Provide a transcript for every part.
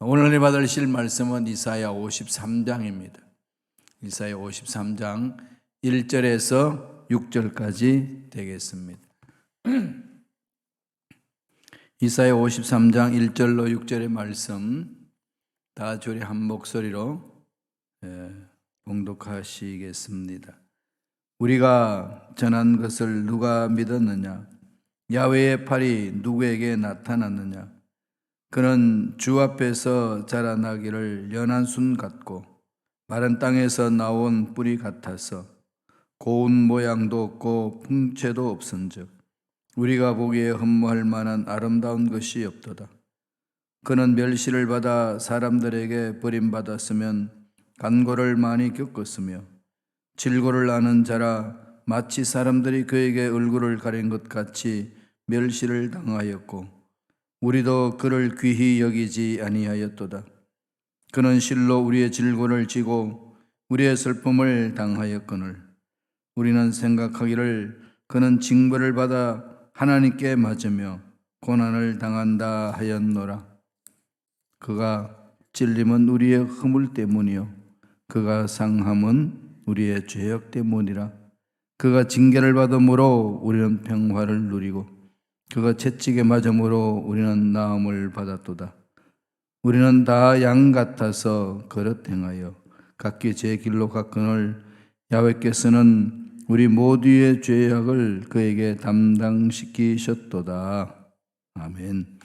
오늘 은혜 받으실 말씀은 이사야 53장입니다. 이사야 53장 1절에서 6절까지 되겠습니다. 이사야 53장 1절로 6절의 말씀 다 조리 한 목소리로 봉독하시겠습니다. 우리가 전한 것을 누가 믿었느냐? 야훼의 팔이 누구에게 나타났느냐? 그는 주 앞에서 자라나기를 연한 순 같고 마른 땅에서 나온 뿌리 같아서 고운 모양도 없고 풍채도 없은즉 우리가 보기에 흠모할 만한 아름다운 것이 없도다. 그는 멸시를 받아 사람들에게 버림받았으면 간고를 많이 겪었으며 질고를 아는 자라 마치 사람들이 그에게 얼굴을 가린 것 같이 멸시를 당하였고 우리도 그를 귀히 여기지 아니하였도다. 그는 실로 우리의 질고를 지고 우리의 슬픔을 당하였거늘 우리는 생각하기를 그는 징벌을 받아 하나님께 맞으며 고난을 당한다 하였노라. 그가 찔림은 우리의 허물 때문이요 그가 상함은 우리의 죄악 때문이라. 그가 징계를 받음으로 우리는 평화를 누리고 그가 채찍에 맞음으로 우리는 나음을 받았도다. 우리는 다 양 같아서 그릇 행하여 각기 제 길로 갔거늘 야훼께서는 우리 모두의 죄악을 그에게 담당시키셨도다. 아멘.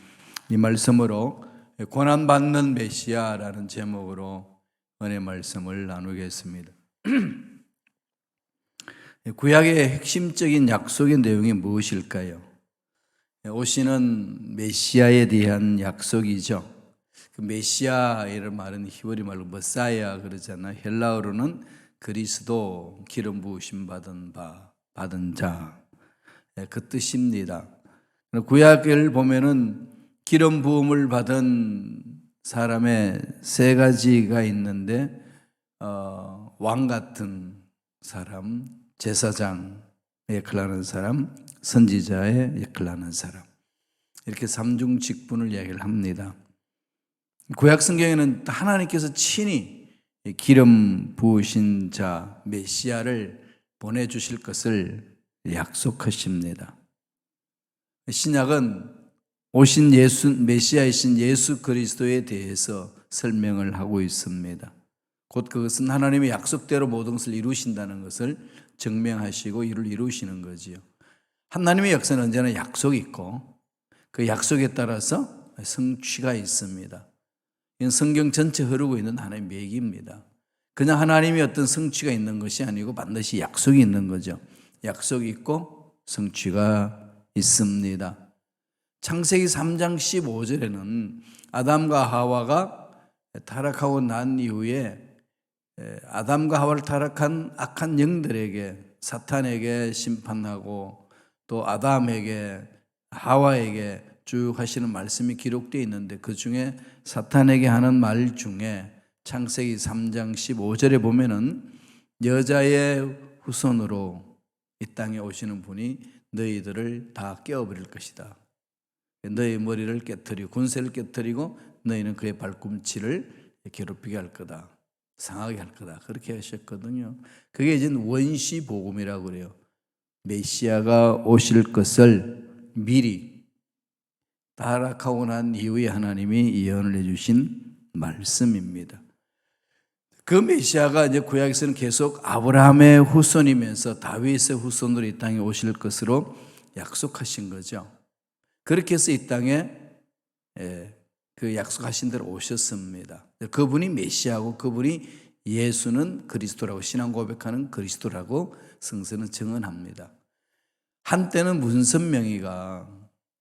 이 말씀으로 고난받는 메시아라는 제목으로 은혜 말씀을 나누겠습니다. 구약의 핵심적인 약속의 내용이 무엇일까요? 오시는 메시아에 대한 약속이죠. 그 메시아이라는 말은 히브리 말로 머사야 그러잖아요. 헬라어로는 그리스도, 기름 부으심 받은 자, 그 뜻입니다. 구약을 보면은 기름 부음을 받은 사람의 세 가지가 있는데 왕 같은 사람, 제사장 역할하는 사람, 선지자의 역할하는 사람, 이렇게 삼중 직분을 이야기를 합니다. 구약 성경에는 하나님께서 친히 기름 부으신 자 메시아를 보내주실 것을 약속하십니다. 신약은 오신 메시아이신 예수 그리스도에 대해서 설명을 하고 있습니다. 곧 그것은 하나님의 약속대로 모든 것을 이루신다는 것을 증명하시고 이를 이루시는 거지요. 하나님의 역사는 언제나 약속이 있고 그 약속에 따라서 성취가 있습니다. 이건 성경 전체 흐르고 있는 하나님의 얘기입니다. 그냥 하나님의 어떤 성취가 있는 것이 아니고 반드시 약속이 있는 거죠. 약속이 있고 성취가 있습니다. 창세기 3장 15절에는 아담과 하와가 타락하고 난 이후에 아담과 하와를 타락한 악한 영들에게 사탄에게 심판하고 또 아담에게 하와에게 쭉 하시는 말씀이 기록되어 있는데 그 중에 사탄에게 하는 말 중에 창세기 3장 15절에 보면은 여자의 후손으로 이 땅에 오시는 분이 너희들을 다 깨어버릴 것이다. 너희 머리를 깨트리고 군세를 깨트리고 너희는 그의 발꿈치를 괴롭히게 할 거다. 상하게 할 거다. 그렇게 하셨거든요. 그게 이제 원시 복음이라고 그래요. 메시아가 오실 것을 미리 타락하고 난 이후에 하나님이 예언을 해주신 말씀입니다. 그 메시아가 이제 구약에서는 계속 아브라함의 후손이면서 다윗의 후손으로 이 땅에 오실 것으로 약속하신 거죠. 그렇게 해서 이 땅에 그 약속하신 대로 오셨습니다. 그분이 메시아고 그분이 예수는 그리스도라고 신앙 고백하는 그리스도라고 성서는 증언합니다. 한때는 문선명이가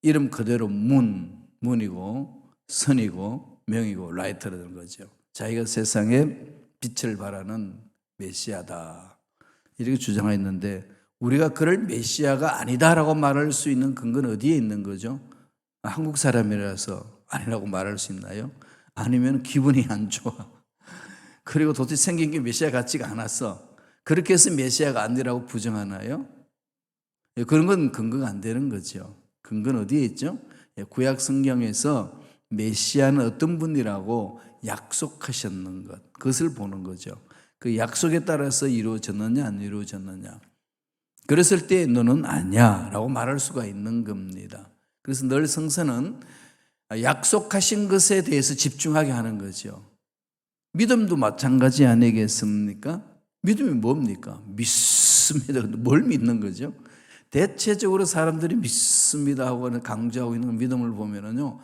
이름 그대로 문이고 선이고 명이고 라이터라는 거죠. 자기가 세상에 빛을 발하는 메시아다 이렇게 주장했는데 우리가 그를 메시아가 아니다라고 말할 수 있는 근거는 어디에 있는 거죠? 한국 사람이라서 아니라고 말할 수 있나요? 아니면 기분이 안 좋아. 그리고 도대체 생긴 게 메시아 같지가 않았어. 그렇게 해서 메시아가 아니라고 부정하나요? 그런 건 근거가 안 되는 거죠. 근거는 어디에 있죠? 구약 성경에서 메시아는 어떤 분이라고 약속하셨는 것, 그것을 보는 거죠. 그 약속에 따라서 이루어졌느냐 안 이루어졌느냐. 그랬을 때 너는 아니야 라고 말할 수가 있는 겁니다. 그래서 늘 성서는 약속하신 것에 대해서 집중하게 하는 거죠. 믿음도 마찬가지 아니겠습니까? 믿음이 뭡니까? 믿습니다. 뭘 믿는 거죠? 대체적으로 사람들이 믿습니다 하고 강조하고 있는 믿음을 보면은요,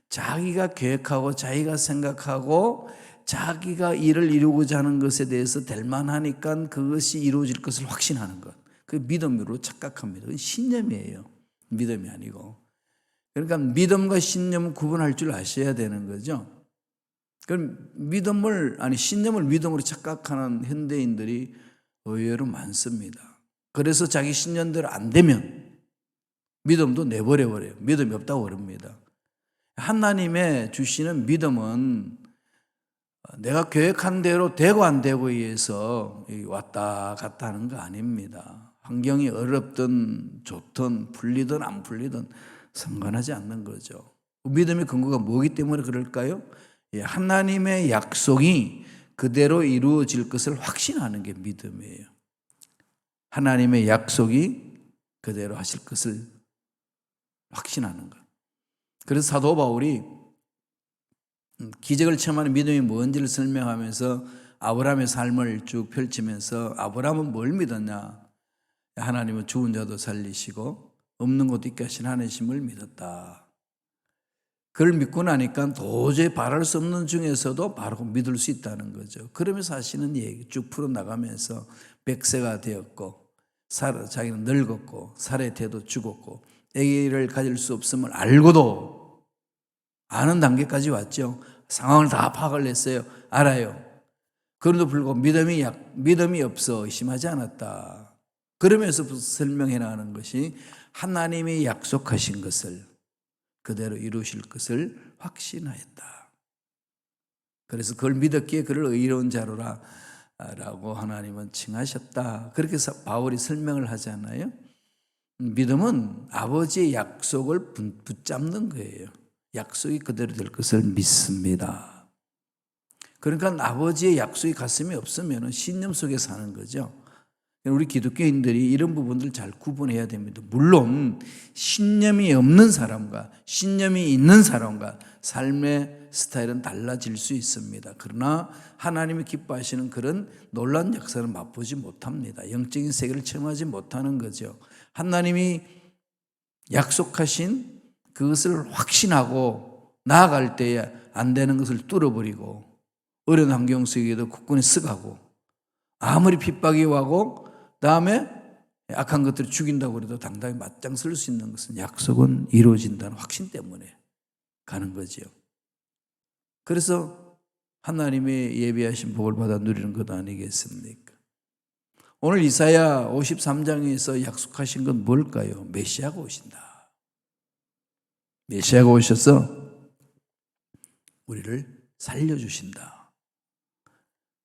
자기가 계획하고 자기가 생각하고 자기가 일을 이루고자 하는 것에 대해서 될 만하니까 그것이 이루어질 것을 확신하는 것. 그 믿음으로 착각합니다. 그건 신념이에요. 믿음이 아니고. 그러니까 믿음과 신념을 구분할 줄 아셔야 되는 거죠. 그럼 신념을 믿음으로 착각하는 현대인들이 의외로 많습니다. 그래서 자기 신념대로 안 되면 믿음도 내버려버려요. 믿음이 없다고 그럽니다. 하나님의 주시는 믿음은 내가 계획한 대로 되고 안 되고에 의해서 왔다 갔다 하는 거 아닙니다. 환경이 어렵든 좋든 풀리든 안 풀리든 상관하지 않는 거죠. 믿음의 근거가 뭐기 때문에 그럴까요? 하나님의 약속이 그대로 이루어질 것을 확신하는 게 믿음이에요. 하나님의 약속이 그대로 하실 것을 확신하는 것. 그래서 사도 바울이 기적을 체험하는 믿음이 뭔지를 설명하면서 아브라함의 삶을 쭉 펼치면서 아브라함은 뭘 믿었냐? 하나님은 죽은 자도 살리시고 없는 것도 있게 하신 하나님을 믿었다. 그걸 믿고 나니까 도저히 바랄 수 없는 중에서도 바로 믿을 수 있다는 거죠. 그러면서 하시는 얘기 쭉 풀어나가면서 100세가 되었고 자기는 늙었고 살의 태도 죽었고 아기를 가질 수 없음을 알고도 아는 단계까지 왔죠. 상황을 다 파악을 했어요. 알아요. 그럼에도 불구하고 믿음이 없어 의심하지 않았다. 그러면서 설명해 나가는 것이 하나님이 약속하신 것을 그대로 이루실 것을 확신하였다. 그래서 그걸 믿었기에 그를 의로운 자로라 라고 하나님은 칭하셨다. 그렇게 바울이 설명을 하잖아요. 믿음은 아버지의 약속을 붙잡는 거예요. 약속이 그대로 될 것을 믿습니다. 그러니까 아버지의 약속이 가슴에 없으면 신념 속에 사는 거죠. 우리 기독교인들이 이런 부분들 잘 구분해야 됩니다. 물론 신념이 없는 사람과 신념이 있는 사람과 삶의 스타일은 달라질 수 있습니다. 그러나 하나님이 기뻐하시는 그런 놀라운 역사는 맛보지 못합니다. 영적인 세계를 체험하지 못하는 거죠. 하나님이 약속하신 그것을 확신하고 나아갈 때에 안 되는 것을 뚫어버리고 어려운 환경 속에도 굳건히 서가고 아무리 핍박이 와고 다음에 악한 것들을 죽인다고 해도 당당히 맞짱 설 수 있는 것은 약속은 이루어진다는 확신 때문에 가는 거죠. 그래서 하나님의 예비하신 복을 받아 누리는 것 아니겠습니까? 오늘 이사야 53장에서 약속하신 건 뭘까요? 메시아가 오신다. 메시아가 오셔서 우리를 살려주신다.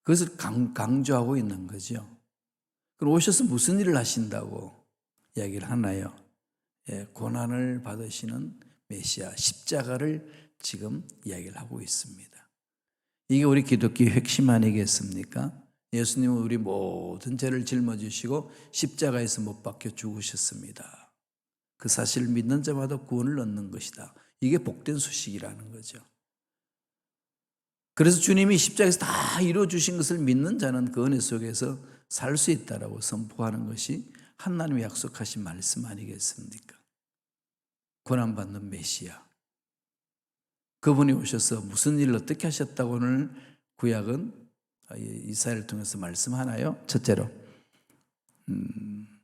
그것을 강조하고 있는 거죠. 그럼 오셔서 무슨 일을 하신다고 이야기를 하나요? 고난을 받으시는 메시아, 십자가를 지금 이야기를 하고 있습니다. 이게 우리 기독교의 핵심 아니겠습니까? 예수님은 우리 모든 죄를 짊어지시고 십자가에서 못 박혀 죽으셨습니다. 그 사실을 믿는 자마다 구원을 얻는 것이다. 이게 복된 소식이라는 거죠. 그래서 주님이 십자가에서 다 이루어주신 것을 믿는 자는 그 은혜 속에서 살 수 있다라고 선포하는 것이 하나님이 약속하신 말씀 아니겠습니까? 고난받는 메시아. 그분이 오셔서 무슨 일을 어떻게 하셨다고 오늘 구약은 이사야를 통해서 말씀하나요? 첫째로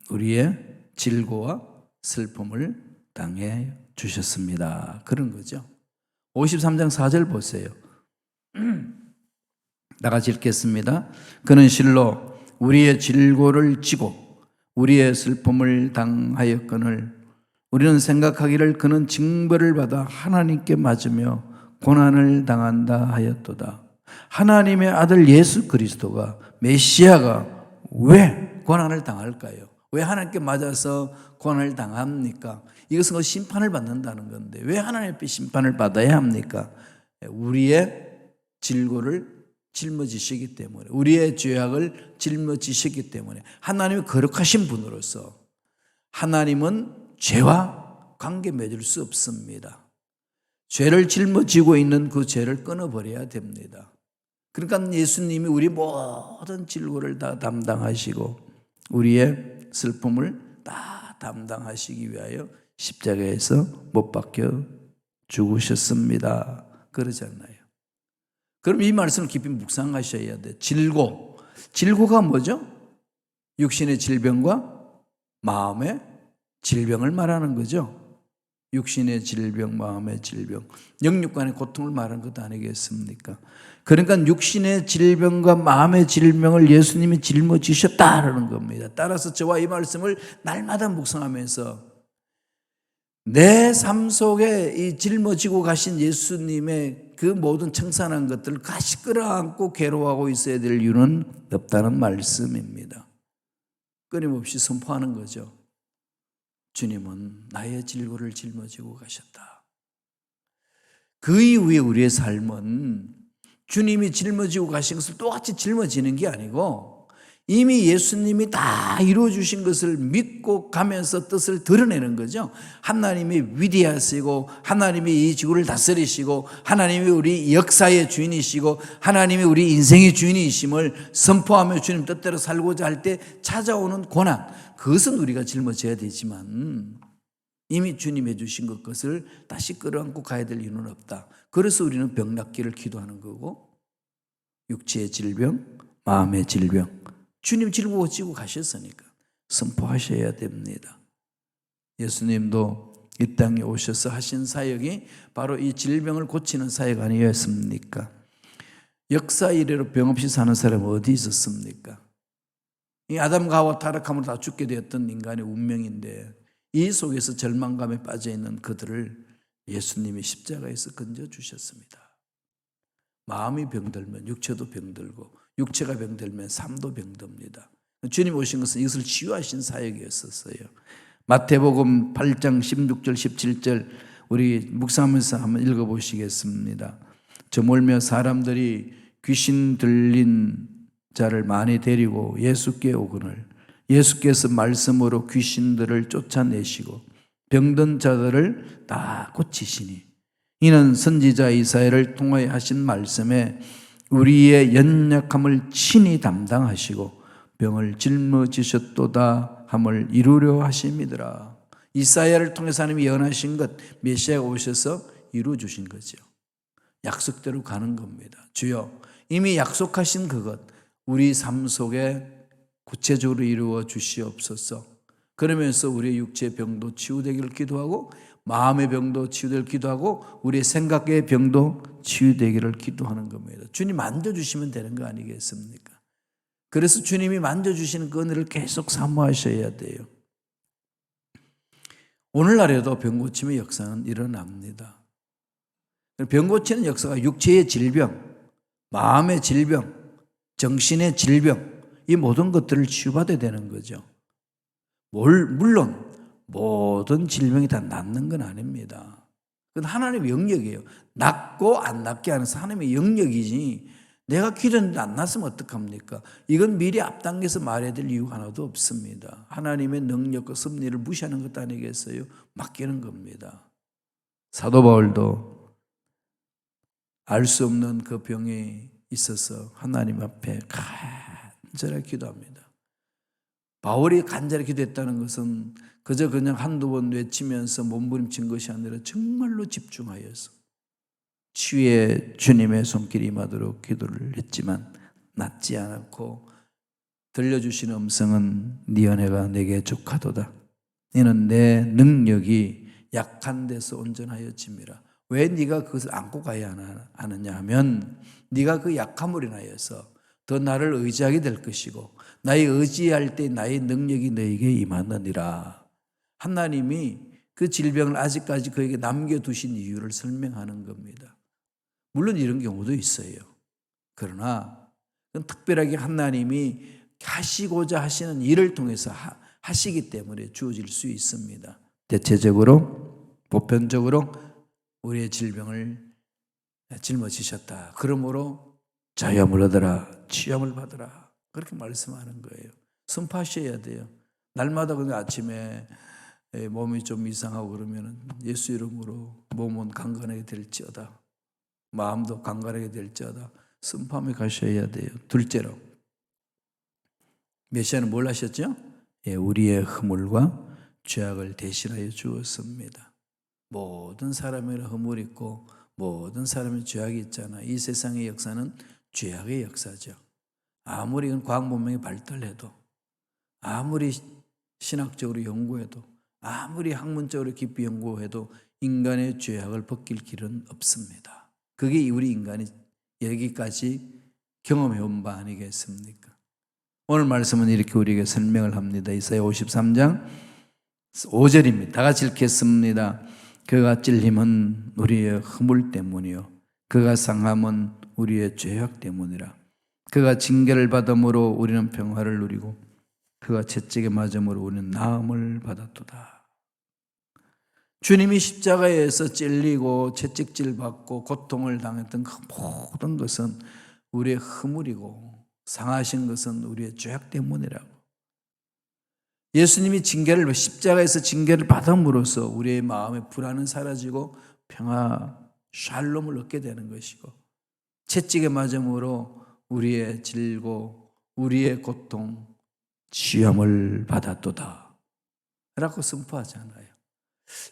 우리의 질고와 슬픔을 당해 주셨습니다. 그런 거죠. 53장 4절 보세요. 다 같이 읽겠습니다. 그는 실로 우리의 질고를 지고 우리의 슬픔을 당하였거늘 우리는 생각하기를 그는 징벌을 받아 하나님께 맞으며 고난을 당한다 하였도다. 하나님의 아들 예수 그리스도가 메시아가 왜 고난을 당할까요? 왜 하나님께 맞아서 고난을 당합니까? 이것은 그 심판을 받는다는 건데 왜 하나님 앞에 심판을 받아야 합니까? 우리의 질고를 짊어지시기 때문에, 우리의 죄악을 짊어지시기 때문에. 하나님이 거룩하신 분으로서 하나님은 죄와 관계 맺을 수 없습니다. 죄를 짊어지고 있는 그 죄를 끊어버려야 됩니다. 그러니까 예수님이 우리 모든 질고를 다 담당하시고 우리의 슬픔을 다 담당하시기 위하여 십자가에서 못 박혀 죽으셨습니다. 그러잖아요. 그럼 이 말씀을 깊이 묵상하셔야 돼요. 질고가 뭐죠? 육신의 질병과 마음의 질병을 말하는 거죠. 육신의 질병, 마음의 질병, 영육간의 고통을 말하는 것 아니겠습니까? 그러니까 육신의 질병과 마음의 질병을 예수님이 짊어지셨다라는 겁니다. 따라서 저와 이 말씀을 날마다 묵상하면서 내 삶 속에 이 짊어지고 가신 예수님의 그 모든 청산한 것들을 가시 끌어안고 괴로워하고 있어야 될 이유는 없다는 말씀입니다. 끊임없이 선포하는 거죠. 주님은 나의 질고를 짊어지고 가셨다. 그 이후에 우리의 삶은 주님이 짊어지고 가신 것을 똑같이 짊어지는 게 아니고 이미 예수님이 다 이루어주신 것을 믿고 가면서 뜻을 드러내는 거죠. 하나님이 위대하시고 하나님이 이 지구를 다스리시고 하나님이 우리 역사의 주인이시고 하나님이 우리 인생의 주인이심을 선포하며 주님 뜻대로 살고자 할 때 찾아오는 고난, 그것은 우리가 짊어져야 되지만 이미 주님이 주신 것을 다시 끌어안고 가야 될 이유는 없다. 그래서 우리는 병 낫기를 기도하는 거고 육체의 질병, 마음의 질병, 주님 짊어지고 가셨으니까 선포하셔야 됩니다. 예수님도 이 땅에 오셔서 하신 사역이 바로 이 질병을 고치는 사역 아니었습니까? 역사 이래로 병 없이 사는 사람은 어디 있었습니까? 이 아담과 하와 타락함으로 다 죽게 되었던 인간의 운명인데 이 속에서 절망감에 빠져있는 그들을 예수님이 십자가에서 건져주셨습니다. 마음이 병들면 육체도 병들고 육체가 병들면 삶도 병듭니다. 주님 오신 것은 이것을 치유하신 사역이었었어요. 마태복음 8장 16절 17절 우리 묵상하면서 한번 읽어보시겠습니다. 저물며 사람들이 귀신 들린 자를 많이 데리고 예수께 오거늘 예수께서 말씀으로 귀신들을 쫓아내시고 병든 자들을 다 고치시니 이는 선지자 이사야를 통하여 하신 말씀에 우리의 연약함을 친히 담당하시고 병을 짊어지셨도다 함을 이루려 하심이더라. 이사야를 통해서 하나님이 예언하신 것 메시아가 오셔서 이루어 주신 거죠. 약속대로 가는 겁니다. 주여 이미 약속하신 그것 우리 삶 속에 구체적으로 이루어 주시옵소서. 그러면서 우리의 육체의 병도 치유되기를 기도하고 마음의 병도 치유되기를 기도하고 우리의 생각의 병도 치유되기를 기도하는 겁니다. 주님 만져주시면 되는 거 아니겠습니까? 그래서 주님이 만져주시는 그 은혜를 계속 사모하셔야 돼요. 오늘날에도 병 고침의 역사는 일어납니다. 병 고치는 역사가 육체의 질병, 마음의 질병, 정신의 질병 이 모든 것들을 치유받아야 되는 거죠. 물론 모든 질병이 다 낫는 건 아닙니다. 그건 하나님의 영역이에요. 낫고 안 낫게 하는 하나님의 영역이지 내가 기도했는데 안 낫으면 어떡합니까? 이건 미리 앞당겨서 말해야 될 이유가 하나도 없습니다. 하나님의 능력과 섭리를 무시하는 것도 아니겠어요? 맡기는 겁니다. 사도 바울도 알 수 없는 그 병에 있어서 하나님 앞에 간절하게 기도합니다. 바울이 간절히 기도했다는 것은 그저 그냥 한두 번 외치면서 몸부림친 것이 아니라 정말로 집중하여서 치유의 주님의 손길이 임하도록 기도를 했지만 낫지 않았고 들려주신 음성은 네 은혜가 내게 족하도다. 너는 내 능력이 약한 데서 온전하여짐이라. 왜 네가 그것을 안고 가야 하느냐 하면 네가 그 약함으로 인하여서 더 나를 의지하게 될 것이고 나의 의지할 때 나의 능력이 너에게 임하느니라. 하나님이 그 질병을 아직까지 그에게 남겨두신 이유를 설명하는 겁니다. 물론 이런 경우도 있어요. 그러나 특별하게 하나님이 하시고자 하시는 일을 통해서 하시기 때문에 주어질 수 있습니다. 대체적으로 보편적으로 우리의 질병을 짊어지셨다. 그러므로 자유함을 얻어라, 치유함을 받으라. 그렇게 말씀하는 거예요. 선포하셔야 돼요. 날마다 근데 아침에 몸이 좀 이상하고 그러면 예수 이름으로 몸은 강건하게 될지어다, 마음도 강건하게 될지어다 선포하며 가셔야 돼요. 둘째로 메시아는 뭘 하셨죠? 우리의 허물과 죄악을 대신하여 주었습니다. 모든 사람에는 허물이 있고 모든 사람의 죄악이 있잖아요. 이 세상의 역사는 죄악의 역사죠. 아무리 과학 문명이 발달해도, 아무리 신학적으로 연구해도, 아무리 학문적으로 깊이 연구해도 인간의 죄악을 벗길 길은 없습니다. 그게 우리 인간이 여기까지 경험해온 바 아니겠습니까? 오늘 말씀은 이렇게 우리에게 설명을 합니다. 이사야 53장 5절입니다. 다 같이 읽겠습니다. 그가 찔림은 우리의 허물 때문이요 그가 상함은 우리의 죄악 때문이라. 그가 징계를 받음으로 우리는 평화를 누리고 그가 채찍에 맞음으로 우리는 나음을 받았도다. 주님이 십자가에서 찔리고 채찍질 받고 고통을 당했던 그 모든 것은 우리의 허물이고 상하신 것은 우리의 죄악 때문이라고. 예수님이 십자가에서 징계를 받음으로써 우리의 마음의 불안은 사라지고 평화, 샬롬을 얻게 되는 것이고, 채찍에 맞음으로 우리의 질고 우리의 고통, 치유함을 받았도다 라고 선포하잖아요.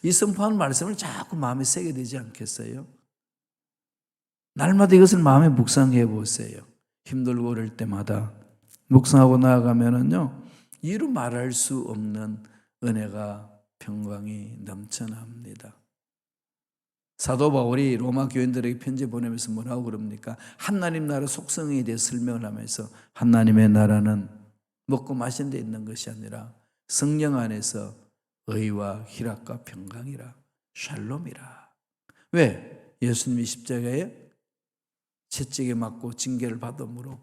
이 선포한 말씀을 자꾸 마음에 새게 되지 않겠어요? 날마다 이것을 마음에 묵상해 보세요. 힘들고 어릴 때마다 묵상하고 나아가면은요, 이루 말할 수 없는 은혜가 평강이 넘쳐납니다. 사도 바울이 로마 교인들에게 편지 보내면서 뭐라고 그럽니까? 하나님 나라 속성에 대해 설명을 하면서 하나님의 나라는 먹고 마시는 데 있는 것이 아니라 성령 안에서 의와 희락과 평강이라, 샬롬이라. 왜? 예수님이 십자가에 채찍에 맞고 징계를 받음으로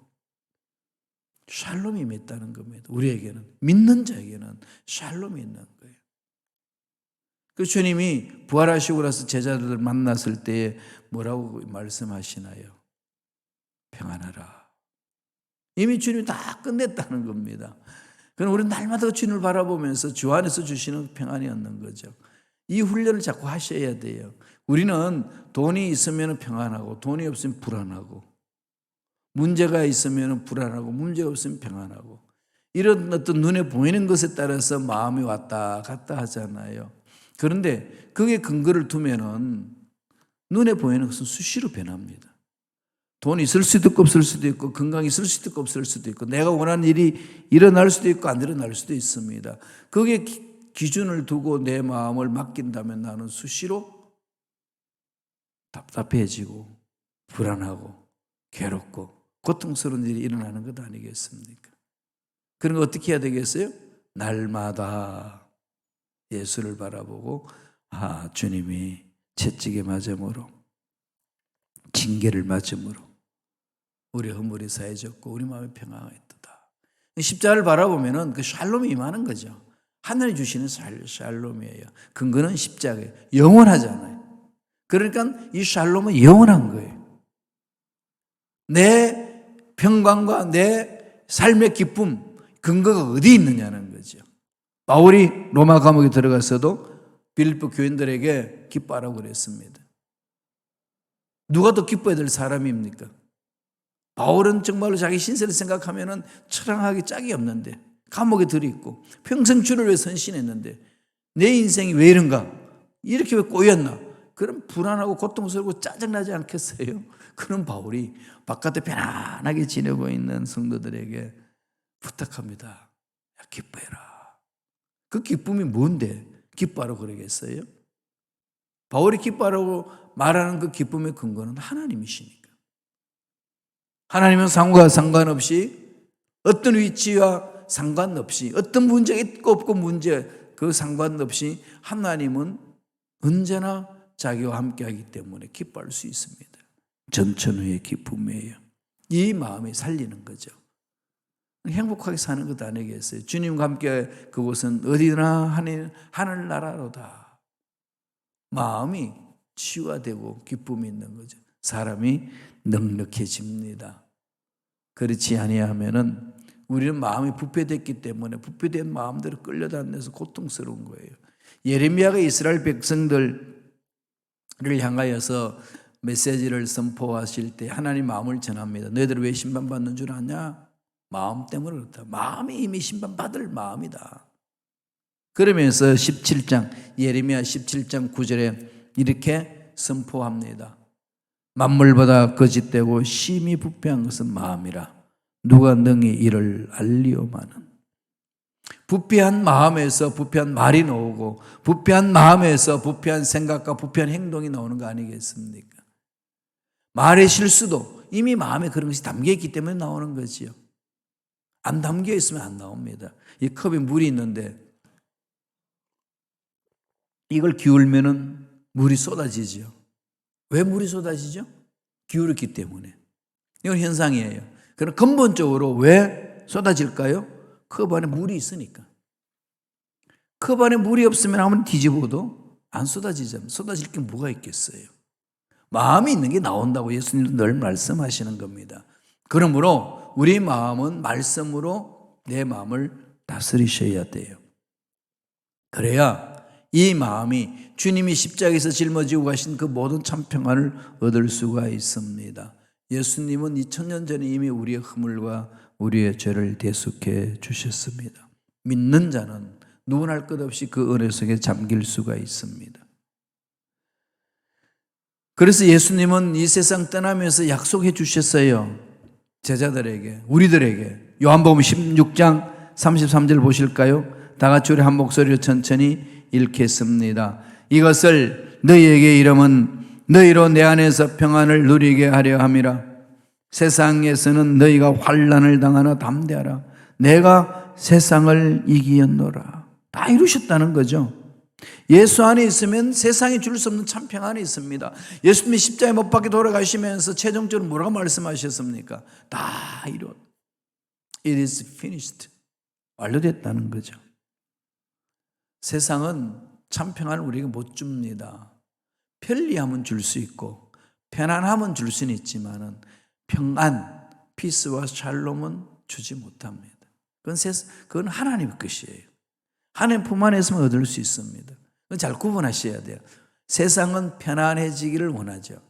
샬롬이 있다는 겁니다. 우리에게는, 믿는 자에게는 샬롬이 있는 거예요. 그 주님이 부활하시고 나서 제자들을 만났을 때 뭐라고 말씀하시나요? 평안하라. 이미 주님이 다 끝냈다는 겁니다. 그럼 우리는 날마다 주님을 바라보면서 주 안에서 주시는 평안이 없는 거죠. 이 훈련을 자꾸 하셔야 돼요. 우리는 돈이 있으면 평안하고 돈이 없으면 불안하고, 문제가 있으면 불안하고 문제가 없으면 평안하고, 이런 어떤 눈에 보이는 것에 따라서 마음이 왔다 갔다 하잖아요. 그런데 그게 근거를 두면은 눈에 보이는 것은 수시로 변합니다. 돈이 있을 수도 있고 없을 수도 있고, 건강이 있을 수도 있고 없을 수도 있고, 내가 원하는 일이 일어날 수도 있고 안 일어날 수도 있습니다. 거기에 기준을 두고 내 마음을 맡긴다면 나는 수시로 답답해지고 불안하고 괴롭고 고통스러운 일이 일어나는 것 아니겠습니까? 그런 거 어떻게 해야 되겠어요? 날마다 예수를 바라보고, 주님이 채찍에 맞음으로, 징계를 맞음으로 우리 허물이 사해졌고 우리 마음이 평안했도다. 십자가를 바라보면은 그 샬롬이 임하는 거죠. 하늘이 주시는 샬롬이에요. 근거는 십자가예요. 영원하잖아요. 그러니까 이 샬롬은 영원한 거예요. 내 평강과 내 삶의 기쁨, 근거가 어디 있느냐는 거죠. 바울이 로마 감옥에 들어가서도 빌립보 교인들에게 기뻐하라고 그랬습니다. 누가 더 기뻐해야 될 사람입니까? 바울은 정말로 자기 신세를 생각하면 처량하기 짝이 없는데, 감옥에 들어있고 평생 주를 위해 선신했는데 내 인생이 왜 이런가? 이렇게 왜 꼬였나? 그럼 불안하고 고통스럽고 짜증나지 않겠어요? 그런 바울이 바깥에 편안하게 지내고 있는 성도들에게 부탁합니다. 기뻐해라. 그 기쁨이 뭔데 기뻐하라고 그러겠어요? 바울이 기뻐하라고 말하는 그 기쁨의 근거는 하나님이시니까. 하나님은 상과 상관없이, 어떤 위치와 상관없이, 어떤 문제가 있고 없고 그 상관없이 하나님은 언제나 자기와 함께하기 때문에 기뻐할 수 있습니다. 전천후의 기쁨이에요. 이 마음이 살리는 거죠. 행복하게 사는 것 아니겠어요? 주님과 함께 그곳은 어디나 하늘나라로다. 마음이 치유되고 기쁨이 있는 거죠. 사람이 넉넉해집니다. 그렇지 아니하면은 우리는 마음이 부패됐기 때문에 부패된 마음대로 끌려다니면서 고통스러운 거예요. 예레미야가 이스라엘 백성들을 향하여서 메시지를 선포하실 때 하나님 마음을 전합니다. 너희들 왜 심판받는 줄 아냐? 마음 때문에 그렇다. 마음이 이미 심판받을 마음이다. 그러면서 17장 예레미야 17장 9절에 이렇게 선포합니다. 만물보다 거짓되고 심히 부패한 것은 마음이라. 누가 능히 이를 알리오마는. 부패한 마음에서 부패한 말이 나오고 부패한 마음에서 부패한 생각과 부패한 행동이 나오는 거 아니겠습니까? 말의 실수도 이미 마음에 그런 것이 담겨있기 때문에 나오는 거지요. 안 담겨 있으면 안 나옵니다. 이 컵에 물이 있는데 이걸 기울면은 물이 쏟아지죠. 왜 물이 쏟아지죠? 기울었기 때문에. 이건 현상이에요. 그럼 근본적으로 왜 쏟아질까요? 컵 안에 물이 있으니까. 컵 안에 물이 없으면 아무리 뒤집어도 안 쏟아지잖아요. 쏟아질 게 뭐가 있겠어요? 마음이 있는 게 나온다고 예수님은 늘 말씀하시는 겁니다. 그러므로 우리 마음은 말씀으로 내 마음을 다스리셔야 돼요. 그래야 이 마음이 주님이 십자가에서 짊어지고 가신 그 모든 참 평안을 얻을 수가 있습니다. 예수님은 2000년 전에 이미 우리의 허물과 우리의 죄를 대속해 주셨습니다. 믿는 자는 누구나 할 것 없이 그 은혜 속에 잠길 수가 있습니다. 그래서 예수님은 이 세상 떠나면서 약속해 주셨어요. 제자들에게, 우리들에게. 요한복음 16장 33절 보실까요? 다 같이 우리 한 목소리로 천천히 읽겠습니다. 이것을 너희에게 이름은 너희로 내 안에서 평안을 누리게 하려 함이라. 세상에서는 너희가 환난을 당하나 담대하라. 내가 세상을 이기었노라. 다 이루셨다는 거죠. 예수 안에 있으면 세상에 줄 수 없는 참 평안이 있습니다. 예수님이 십자가에 못 박혀 돌아가시면서 최종적으로 뭐라고 말씀하셨습니까? 다 이뤘. It is finished. 완료됐다는 거죠. 세상은 참 평안을 우리에게 못 줍니다. 편리함은 줄 수 있고 편안함은 줄 수는 있지만은 평안, 피스와 샬롬은 주지 못합니다. 그건 하나님의 것이에요. 하나님 품 안에서만 얻을 수 있습니다. 그건 잘 구분하셔야 돼요. 세상은 편안해지기를 원하죠.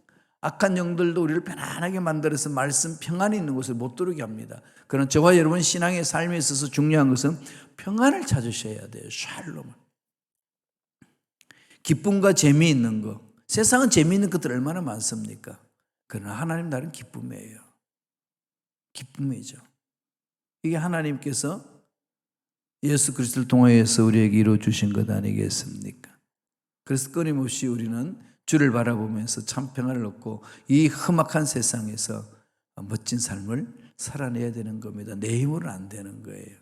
악한 영들도 우리를 편안하게 만들어서 말씀 평안이 있는 곳을 못 들어오게 합니다. 그러나 저와 여러분 신앙의 삶에 있어서 중요한 것은 평안을 찾으셔야 돼요. 샬롬을. 기쁨과 재미있는 것. 세상은 재미있는 것들 얼마나 많습니까? 그러나 하나님 나름 기쁨이에요. 기쁨이죠. 이게 하나님께서 예수 그리스도를 통하여서 우리에게 이루어 주신 것 아니겠습니까? 그래서 끊임없이 우리는 주를 바라보면서 참 평안을 얻고 이 험악한 세상에서 멋진 삶을 살아내야 되는 겁니다. 내 힘으로는 안 되는 거예요.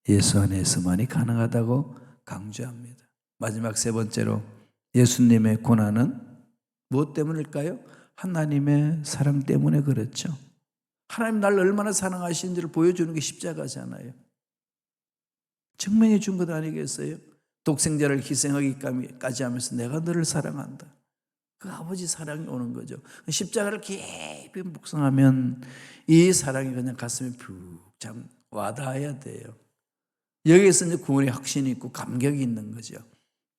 예수 안에서만이 가능하다고 강조합니다. 마지막 세 번째로 예수님의 고난은 무엇 때문일까요? 하나님의 사랑 때문에 그렇죠. 하나님 나를 얼마나 사랑하시는지를 보여주는 게 십자가잖아요. 증명해 준 것 아니겠어요? 독생자를 희생하기까지 하면서 내가 너를 사랑한다. 그 아버지 사랑이 오는 거죠. 십자가를 깊이 묵상하면 이 사랑이 그냥 가슴에 푹 참 와닿아야 돼요. 여기에서 이제 구원의 확신이 있고 감격이 있는 거죠.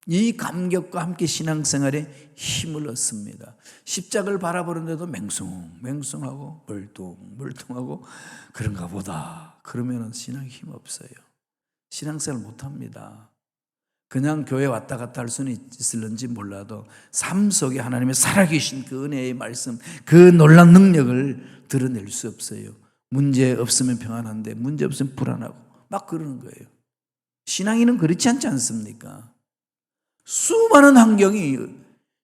이 감격과 함께 신앙생활에 힘을 얻습니다. 십자가를 바라보는데도 맹숭하고 멀뚱하고 그런가 보다. 그러면 신앙이 힘 없어요. 신앙생활 못합니다. 그냥 교회 왔다 갔다 할 수는 있을런지 몰라도 삶 속에 하나님의 살아계신 그 은혜의 말씀, 그 놀라운 능력을 드러낼 수 없어요. 문제 없으면 평안한데 문제 없으면 불안하고 막 그러는 거예요. 신앙인은 그렇지 않지 않습니까? 수많은 환경이,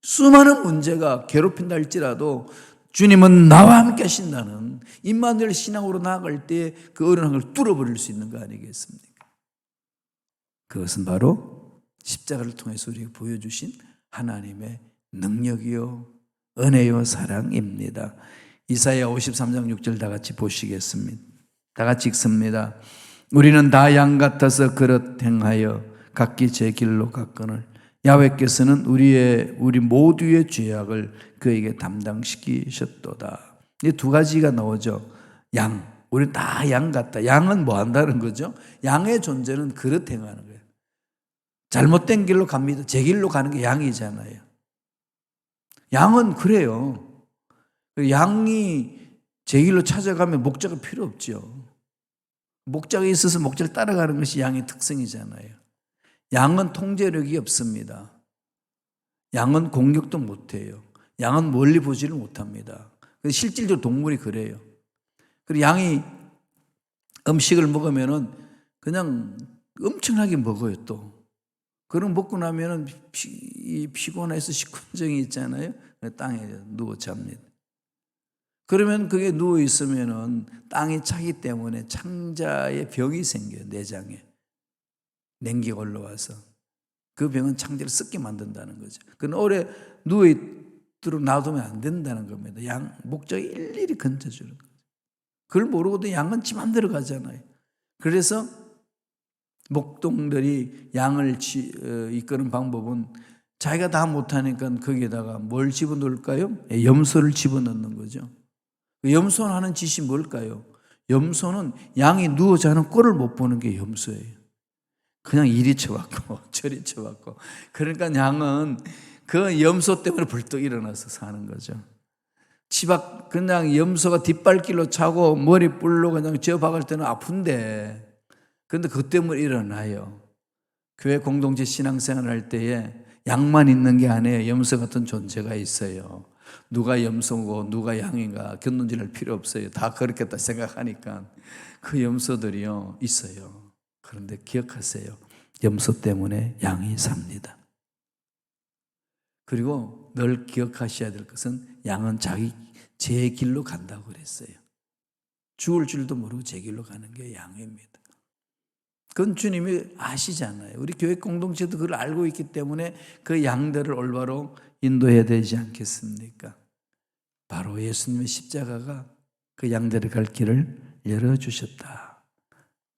수많은 문제가 괴롭힌다 할지라도 주님은 나와 함께 하신다는 임마누엘 신앙으로 나아갈 때 그 어려운 걸 뚫어버릴 수 있는 거 아니겠습니까? 그것은 바로 십자가를 통해서 우리에게 보여주신 하나님의 능력이요 은혜요 사랑입니다. 이사야 53장 6절 다 같이 보시겠습니다. 다 같이 읽습니다. 우리는 다 양 같아서 그릇 행하여 각기 제 길로 갔거늘 야훼께서는 우리 모두의 죄악을 그에게 담당시키셨도다. 이 두 가지가 나오죠. 양, 우리 다 양 같다. 양은 뭐 한다는 거죠? 양의 존재는 그릇 행하는 거예요. 잘못된 길로 갑니다. 제 길로 가는 게 양이잖아요. 양은 그래요. 양이 제 길로 찾아가면 목자가 필요 없죠. 목자가 있어서 목자를 따라가는 것이 양의 특성이잖아요. 양은 통제력이 없습니다. 양은 공격도 못해요. 양은 멀리 보지를 못합니다. 실질적으로 동물이 그래요. 그리고 양이 음식을 먹으면은 그냥 엄청나게 먹어요 또. 그럼 먹고 나면은 피곤해서 식곤증이 있잖아요. 땅에 누워 잡니다. 그러면 그게 누워 있으면은 땅이 차기 때문에 창자에 병이 생겨요. 내장에. 냉기가 올라와서. 그 병은 창자를 썩게 만든다는 거죠. 그건 오래 누워 있도록 놔두면 안 된다는 겁니다. 목적이 일일이 건져주는 거죠. 그걸 모르고도 양은 지 맘대로 가잖아요. 그래서 목동들이 양을 이끄는 방법은 자기가 다 못하니까 거기에다가 뭘 집어넣을까요? 염소를 집어넣는 거죠. 염소는 하는 짓이 뭘까요? 염소는 양이 누워 자는 꼴을 못 보는 게 염소예요. 그냥 이리 쳐갖고 저리 쳐갖고. 그러니까 양은 그 염소 때문에 벌떡 일어나서 사는 거죠. 치박 그냥 염소가 뒷발길로 차고 머리 뿔로 그냥 저 박을 때는 아픈데, 그런데 그것 때문에 일어나요. 교회 공동체 신앙생활 할 때에 양만 있는 게 아니에요. 염소 같은 존재가 있어요. 누가 염소고 누가 양인가 견눈질할 필요 없어요. 다 그렇겠다 생각하니까 그 염소들이요 있어요. 그런데 기억하세요. 염소 때문에 양이 삽니다. 그리고 늘 기억하셔야 될 것은 양은 제 길로 간다고 그랬어요. 죽을 줄도 모르고 제 길로 가는 게 양입니다. 그건 주님이 아시잖아요. 우리 교회 공동체도 그걸 알고 있기 때문에 그 양들을 올바로 인도해야 되지 않겠습니까? 바로 예수님의 십자가가 그 양들의 갈 길을 열어주셨다.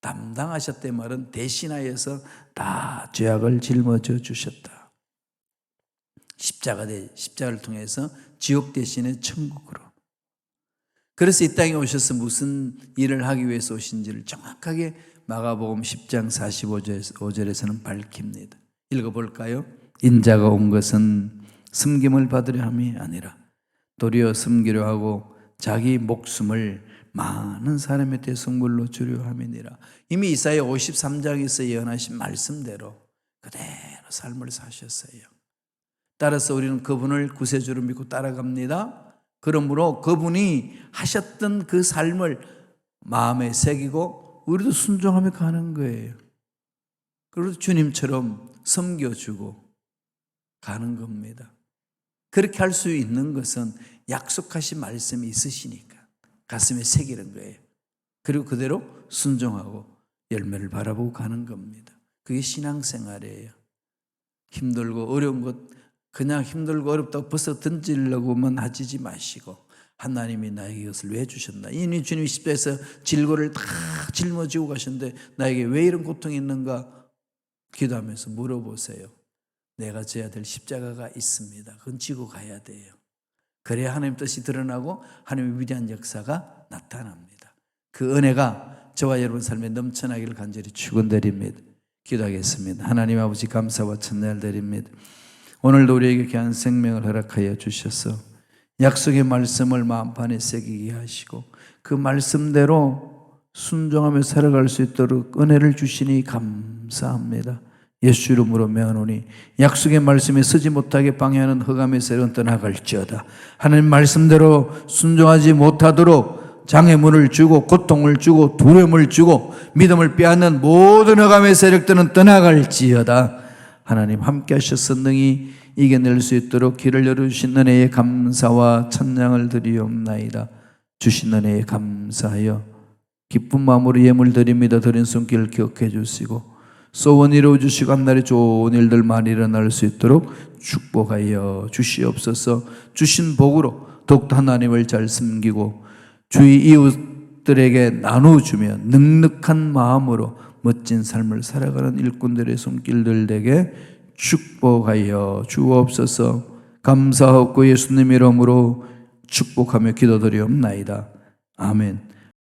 담당하셨대 말은 대신하여서 다 죄악을 짊어져 주셨다. 십자가를 통해서 지옥 대신에 천국으로. 그래서 이 땅에 오셔서 무슨 일을 하기 위해서 오신지를 정확하게 마가복음 10장 45절에서는 밝힙니다. 읽어볼까요? 인자가 온 것은 섬김을 받으려 함이 아니라 도리어 섬기려 하고 자기 목숨을 많은 사람의 대성물로 주려 함이니라. 이미 이사야 53장에서 예언하신 말씀대로 그대로 삶을 사셨어요. 따라서 우리는 그분을 구세주로 믿고 따라갑니다. 그러므로 그분이 하셨던 그 삶을 마음에 새기고 우리도 순종하며 가는 거예요. 그리고 주님처럼 섬겨주고 가는 겁니다. 그렇게 할 수 있는 것은 약속하신 말씀이 있으시니까 가슴에 새기는 거예요. 그리고 그대로 순종하고 열매를 바라보고 가는 겁니다. 그게 신앙생활이에요. 힘들고 어려운 것 그냥 힘들고 어렵다고 벌써 던지려고만 하지 마시고 하나님이 나에게 이것을 왜 주셨나? 이미 주님이 십자가에서 질고를 다 짊어지고 가셨는데 나에게 왜 이런 고통이 있는가? 기도하면서 물어보세요. 내가 져야 될 십자가가 있습니다. 그건 지고 가야 돼요. 그래야 하나님 뜻이 드러나고 하나님의 위대한 역사가 나타납니다. 그 은혜가 저와 여러분 삶에 넘쳐나기를 간절히 축원드립니다. 기도하겠습니다. 하나님 아버지 감사와 찬양을 드립니다. 오늘도 우리에게 귀한 생명을 허락하여 주셔서 약속의 말씀을 마음판에 새기게 하시고 그 말씀대로 순종하며 살아갈 수 있도록 은혜를 주시니 감사합니다. 예수 이름으로 명하노니 약속의 말씀에 서지 못하게 방해하는 흑암의 세력은 떠나갈지어다. 하나님 말씀대로 순종하지 못하도록 장애물을 주고 고통을 주고 두려움을 주고 믿음을 빼앗는 모든 흑암의 세력들은 떠나갈지어다. 하나님 함께 하셔서 능히 이겨낼 수 있도록 길을 열어주신 은혜에 감사와 찬양을 드리옵나이다. 주신 은혜에 감사하여 기쁜 마음으로 예물 드립니다. 드린 손길 기억해 주시고 소원 이루어 주시고 한날에 좋은 일들 많이 일어날 수 있도록 축복하여 주시옵소서. 주신 복으로 더욱더 하나님을 잘 섬기고 주의 이웃 이웃들에게 나누어주며 넉넉한 마음으로 멋진 삶을 살아가는 일꾼들의 손길들 되게 축복하여 주옵소서. 감사하고 예수님 이름으로 축복하며 기도드리옵나이다. 아멘.